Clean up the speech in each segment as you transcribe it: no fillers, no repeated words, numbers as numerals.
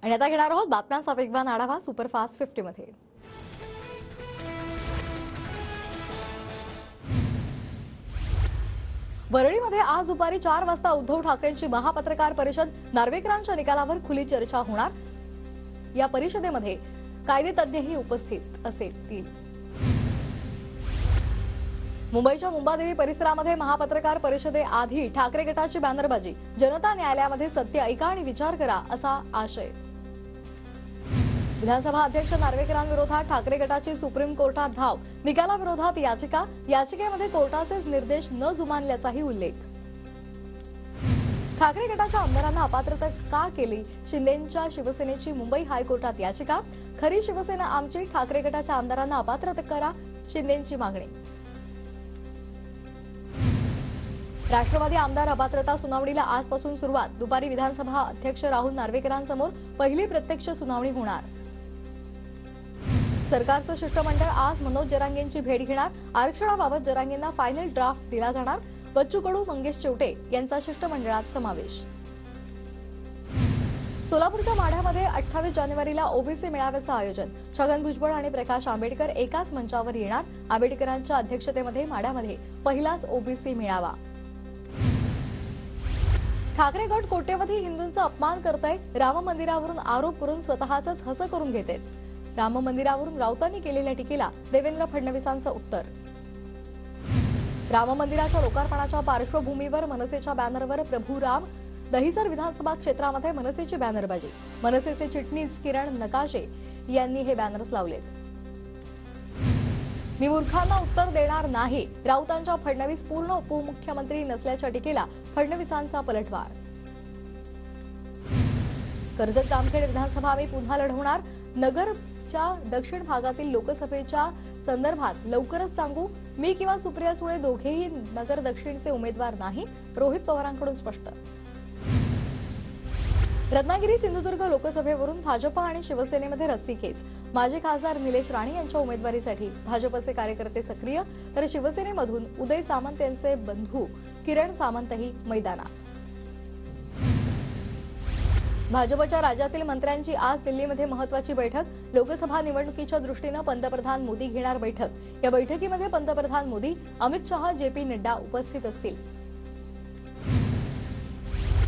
आणि आता घेणार आहोत बातम्यांचा वेगवान आढावा सुपरफास्ट 50 मध्ये। वरळीमध्ये आज दुपारी 4 वाजता उद्धव ठाकरेंची महापत्रकार परिषद, नार्वेकरांच्या निकालावर खुली चर्चा होणार। या परिषदेमध्ये कायदे तज्ञही उपस्थित असतील। मुंबईच्या मुंबादेवी परिसरामध्ये महापत्रकार परिषदेआधी ठाकरे गटाची बॅनरबाजी, जनता न्यायालयामध्ये सत्य ऐका आणि विचार करा असा आशय। विधानसभा अध्यक्ष नार्वेकरांविरोधात ठाकरे गटाची सुप्रीम कोर्टात धाव, निकालाविरोधात याचिका, याचिकेमध्ये कोर्टाचेच निर्देश न जुमानल्याचाही उल्लेख। ठाकरे गटाच्या आमदारांना अपात्रता का केली, शिंदेंच्या शिवसेनेची मुंबई हायकोर्टात याचिका, खरी शिवसेना आमची, ठाकरे गटाच्या आमदारांना अपात्र करा, शिंदेंची मागणी। राष्ट्रवादी आमदार अपात्रता सुनावणीला आजपासून सुरुवात, दुपारी विधानसभा अध्यक्ष राहुल नार्वेकरांसमोर पहिली प्रत्यक्ष सुनावणी होणार। सरकारचं शिष्टमंडळ आज मनोज जरांगेंची भेट घेणार, आरक्षणाबाबत जरांगेंना फायनल ड्राफ्ट दिला जाणार, बच्चू कडू, मंगेश चिवटे यांचा शिष्टमंडळात समावेश। सोलापूरच्या माढ्यामध्ये 28 जानेवारीला ओबीसी मेळाव्याचं आयोजन, छगन भुजबळ आणि प्रकाश आंबेडकर एकाच मंचावर येणार, आंबेडकरांच्या अध्यक्षतेमध्ये माढ्यामध्ये पहिलाच ओबीसी मेळावा। ठाकरे गट कोट्यवधी हिंदूंचा अपमान करतय, राम मंदिरावरून आरोप करून स्वतःच हसं करून घेतात। राम मंदिरावरून राऊतांनी केलेल्या टीकेला देवेंद्र फडणवीसांचं उत्तर। राम मंदिराच्या लोकार्पणाच्या पार्श्वभूमीवर मनसेच्या बॅनरवर प्रभू राम, दहिसर विधानसभा क्षेत्रामध्ये मनसेची बॅनरबाजी, मनसेचे चिटणीस किरण नकाशे यांनी हे बॅनर्स लावलेत। मी मूर्खांना उत्तर देणार नाही, राऊतांच्या फडणवीस पूर्ण उपमुख्यमंत्री नसल्याच्या टीकेला फडणवीसांचा पलटवार। कर्जत जामखेड विधानसभा आम्ही पुन्हा लढवणार, नगरच्या दक्षिण भागातील लोकसभेच्या संदर्भात लवकरच सांगू, मी किंवा सुप्रिया सुळे दोघेही नगर दक्षिणचे उमेदवार नाही, रोहित पवारांकडून स्पष्ट। रत्नागिरी सिंधुदुर्ग लोकसभेवरून भाजप आणि शिवसेनेमध्ये रस्सीखेच, माजी खासदार निलेश राणे यांच्या उमेदवारीसाठी भाजपचे कार्यकर्ते सक्रिय, तर शिवसेनेमधून उदय सामंत यांचे बंधू किरण सामंतही मैदानात। भाजपच्या राज्यातील मंत्र्यांची आज दिल्लीमध्ये महत्त्वाची बैठक, लोकसभा निवडणुकीच्या दृष्टीने पंतप्रधान मोदी घेणार बैठक। या बैठकीमध्ये पंतप्रधान मोदी, अमित शहा, जेपी नड्डा उपस्थित असतील।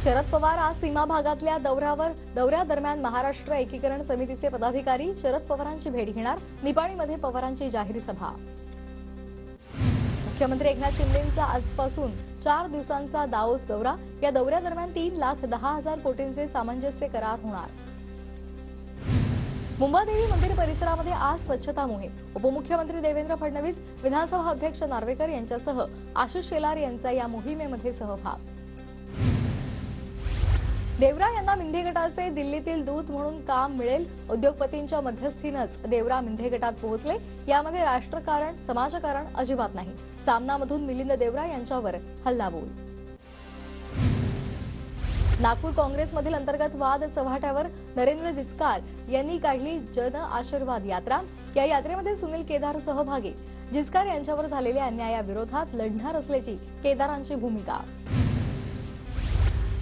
शरद पवार आज सीमा भागातल्या दौऱ्यादरम्यान महाराष्ट्र एकीकरण समितीचे पदाधिकारी शरद पवारांची भेट घेणार, निपाणीमध्ये पवारांची जाहीर सभा। मुख्यमंत्री एकनाथ शिंदेंचा आजपासून 4 दिवसांचा दाओस दौरा, या दौऱ्यादरम्यान 3,10,000 कोटींचे सामंजस्य करार होणार। मुंबादेवी मंदिर परिसरामध्ये आज स्वच्छता मोहीम, उपमुख्यमंत्री देवेंद्र फडणवीस, विधानसभा अध्यक्ष नार्वेकर यांच्यासह आशिष शेलार यांचा या मोहिमेमध्ये सहभाग। देवरा यांना मिंधे गटाचे दिल्लीतील दूत म्हणून काम मिळेल, उद्योगपतींच्या मध्यस्थीनंच देवरा मिंधे गटात पोहोचले, यामध्ये राष्ट्रकारण समाजकारण अजिबात नाही। सामनामधून मिलिंद देवरा यांच्यावर हल्लाबोल। नागपूर काँग्रेसमधील अंतर्गत वाद चव्हाट्यावर, नरेंद्र जिचकार यांनी काढली जन आशीर्वाद यात्रा, या यात्रेमध्ये सुनील केदार सहभागी, जिचकार यांच्यावर झालेल्या अन्यायाविरोधात लढणार असल्याची केदारांची भूमिका।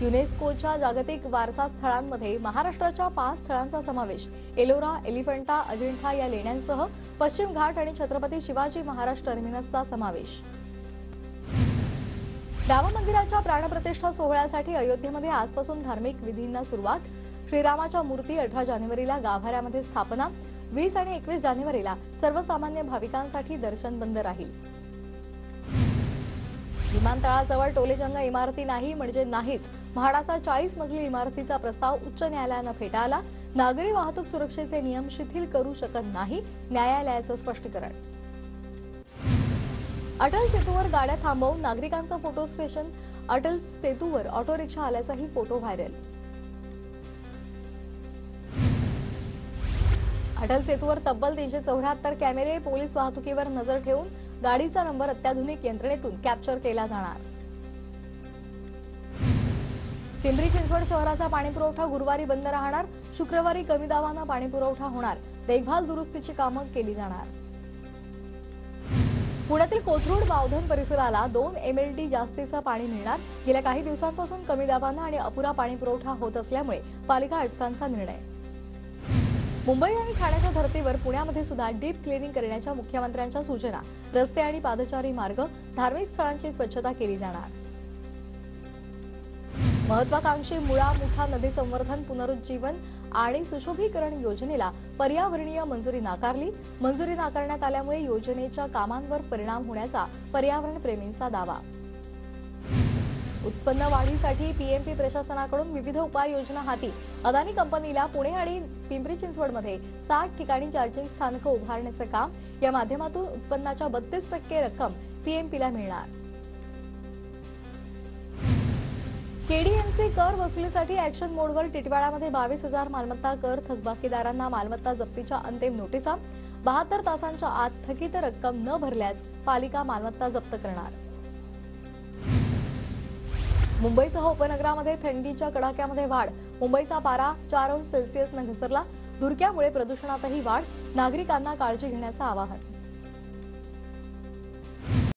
युनेस्कोच्या जागतिक वारसा स्थळांमध्ये महाराष्ट्राच्या 5 स्थळांचा समावेश, एलोरा, एलिफंटा, अजिंठा या लेण्यांसह पश्चिम घाट आणि छत्रपती शिवाजी महाराज टर्मिनसचा समावेश। राम मंदिराच्या प्राणप्रतिष्ठा सोहळ्यासाठी अयोध्येमध्ये आजपासून धार्मिक विधींना सुरुवात, श्रीरामाच्या मूर्ती 18 जानेवारीला गाभाऱ्यामध्ये स्थापना, 20 आणि 21 जानेवारीला सर्वसामान्य भाविकांसाठी दर्शन बंद राहील। विमानतळाजवळ टोलेजंग इमारती नाही म्हणजे नाहीच, म्हाडाचा 40 मजली इमारतीचा प्रस्ताव उच्च न्यायालयानं फेटाळला, नागरी वाहतूक सुरक्षेचे नियम शिथिल करू शकत नाही, न्यायालयाचं स्पष्टीकरण। अटल सेतूवर गाड्या थांबवून नागरिकांचा फोटो स्टेशन, अटल सेतूवर ऑटो रिक्षा आल्याचाही फोटो व्हायरल। अटल सेतूवर तब्बल 374 कॅमेरे, पोलीस वाहतुकीवर नजर ठेवून गाडीचा नंबर अत्याधुनिक यंत्रणेतून कॅप्चर केला जाणार। पिंपरी चिंचवड शहराचा पाणीपुरवठा गुरुवारी बंद राहणार, शुक्रवारी कमी दाबानं पाणीपुरवठा होणार, देखभाल दुरुस्तीची कामं केली जाणार। पुण्यातील कोथरूड बावधन परिसराला 2 MLD जास्तीचं पाणी मिळणार, गेल्या काही दिवसांपासून कमी दाबानं आणि अपुरा पाणीपुरवठा होत असल्यामुळे पालिका आयुक्तांचा निर्णय। मुंबई आणि ठाण्याच्या धर्तीवर पुण्यामध्ये सुद्धा डीप क्लिनिंग करण्याच्या मुख्यमंत्र्यांच्या सूचना। रस्ते आणि पादचारी मार्ग, धार्मिक स्थळांची स्वच्छता केली जाणार। महत्वाकांक्षी मुळा मुठा नदी संवर्धन पुनरुज्जीवन आणि सुशोभीकरण योजनेला पर्यावरणीय मंजुरी नाकारली। मंजुरी नाकारण्यात आल्यामुळे योजनेच्या कामांवर परिणाम होण्याचा पर्यावरण प्रेमींचा दावा। उत्पन्न वाढीसाठी पीएमपी प्रशासनाकडून विविध उपाययोजना हाती। अदानी कंपनीला पुणे आणि पिंपरी चिंचवडमध्ये 60 ठिकाणी चार्जिंग स्थानकं उभारण्याचे काम। या माध्यमातून उत्पन्नाच्या 32% रक्कम पीएमपीला मिळणार। केडीएमसी कर वसुलीसाठी ॲक्शन मोडवर टिटवाळ्यामध्ये 22,000 मालमत्ता कर थकबाकीदारांना मालमत्ता जप्तीच्या अंतिम नोटिसा। 72 तासांच्या आत थकीत रक्कम न भरल्यास पालिका मालमत्ता जप्त करणार। मुंबईसह उपनगरामध्ये थंडीच्या कडाक्यामध्ये वाढ। मुंबईचा पारा 4 अंश सेल्सिअसनं घसरला। धुरक्यामुळे प्रदूषणातही वाढ। नागरिकांना काळजी घेण्याचं आवाहन।